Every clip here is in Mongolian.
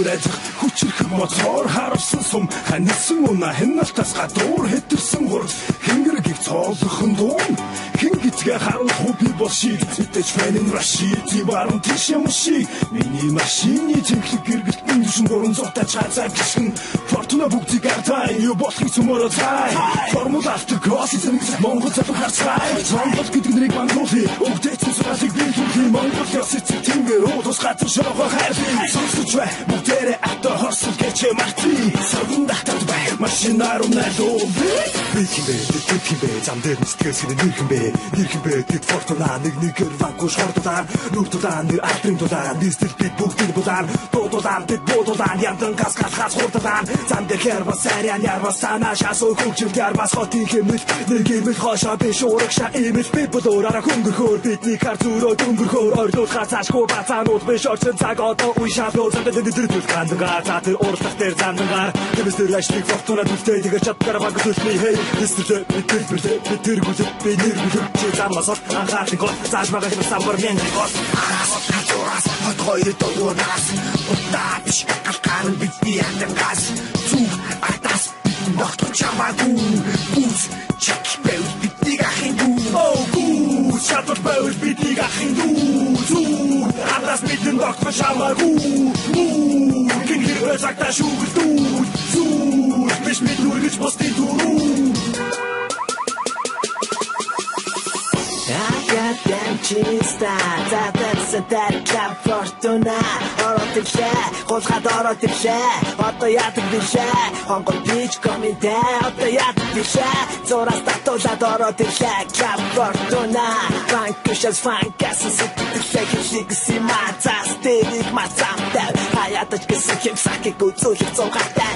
айдах хүчрэх мотор харавсан сум ханисан уна хэнналтаас гадуур хэтэрсэн хур хэнгэргийг цоолгохон дуун хин гитгэ харуулах би бол шийдэж фэнэн рашид баруун тийш юм шиг миний машины тэнхлэг гэргэлтэн düşün дуран зовтой цаазаа гисгэн фортуна бүгдийг ардаа юу болохыг цөмөрөө цай формула автокросс эзэмс Монгол зөв харцай Монгол гэдэг нэрийг мангуулъя өгдөөч сүрэлийг биелүүлъя Монгол ёс эцэг тэнгэр уус газар шоогоо хайрлъя сонсож бай бүгдээрээ авто хорсол гэж марти савн дахтад бай машинаар унайлуу бихимбэ бихимбэ замдэр нэстгээс нэрхэмбэ дэг фортуна нэгээр вагуш хортудаар нүртудаар нэр алтрын дулаар нэстэл бит бүгдийг булаар дуудулаар бит буудулаар яндан гас хурдудаар замдэр хэр бас арян яр бас санаа шасуу хөгжил яр бас хотын хэмэл нэгэмэл хошоо биш урагшаа имэл би болоораа хөнгөрхөөр бидний хар зүрөө дөнгөрхөөр ойрлуулахаа цаашгүй бацаанууд биш орчин цаг одоо уушаа бөө замдэр дэдэрдүүл гандангаа цаатэр уралдах дээр замдангаар тэмэстэр ажлыг фортуна дүлтэй тэгэр чадгаар баг төлөний хэй нэстэлээ битэр гүлэт би нэр гүлэт чи замасаа анхаарах гол зааж байгаа хэм самбар мянган гол хатураас хот хоёр дөрвөөс утаач галкарын бидний андангаас зүг атас доктор чамаагүй бүс чек бэл бидний ахын дүү шатор бэл бидний ахын дүү зүг атас бидний доктор чамаагүй гин хэрвээ цагтаа шүүгдүү зүг биш мэд нүргэж бости дүү Чиста, that's that fortuna. Оротиглээ, гулгаад оротиглээ. Одоо яадаг бишээ. Хонгол бич коминтэ, одоо яадаг бишээ. Зураас татуулаад оротиглээ. Club fortuna. Банкшас фанкас сэтгэлээ хийгси мацаас тэрийг мацамтай. Хаяатаж гэсэн хэм сакиг үзүүлэх цугаатай.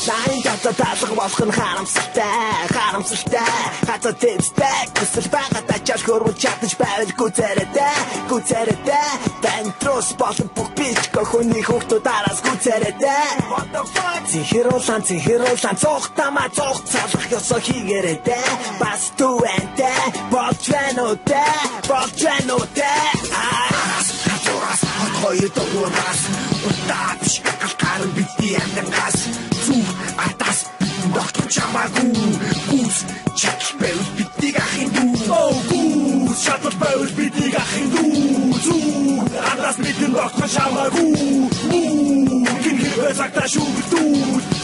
Сайн жата таалга болох нь харамсалтай. Хацаа төвстэй. Хүсэл байгаа тачааш хөрвөл чадаж байвал гүцэрэдэ Бэнтрос болон бүх бичгөө хүний хүүхдүүдэраас гүцэрэдэ Зихируулан цухтамаа цух цалах ёсоо хийгэрэдэ Бас түвэнтэ болж байна уу тэ Хатураас хоёр дөрвөөс утаач галкарын бидний андангаас зүг атас доктор чамаагүй гүс чек бэл бидний ахын дүү шатор бэл бидний ахын дүү зүг атас бидний доктор чамаагүй гин хэрвээ цагтаа шүүгдүү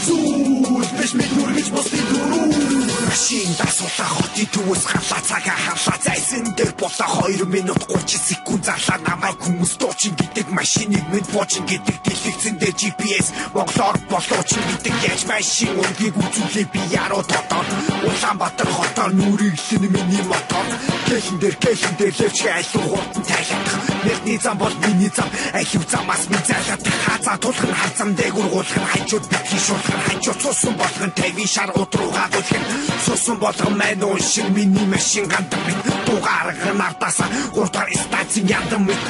зүг биш мэд нүргэж бости дүү машин дасуулаа хотын төвөөс гарлаа цагаа харлаа зайсан дээр болоо 2 минут 30 секунд зарлаа намайг хүмүүс дуучин гэдэг машиныг мэд буучин гэдэг дэлгэцэн дээр GPS Монголоор болоочин гэдэг яаж машин өнгийг үзүүлээ би яруу дотоод Улаанбаатар хотоор нүрэглэн миний мотор гэлэн дээр левч айлуу хурдан тайлах Мэрний зам бол миний зам ахив замаас минь зайлаад хазаа тулах нь хазам дээгүр гуулах нь хажууд битгий шуулах нь хажууд цусан болох нь тавийн шар удруугаа гуулах нь цусан болгон мань уушиг миний машин гандан мэд дугаар гнартаса гурдаар стацин яндан мэд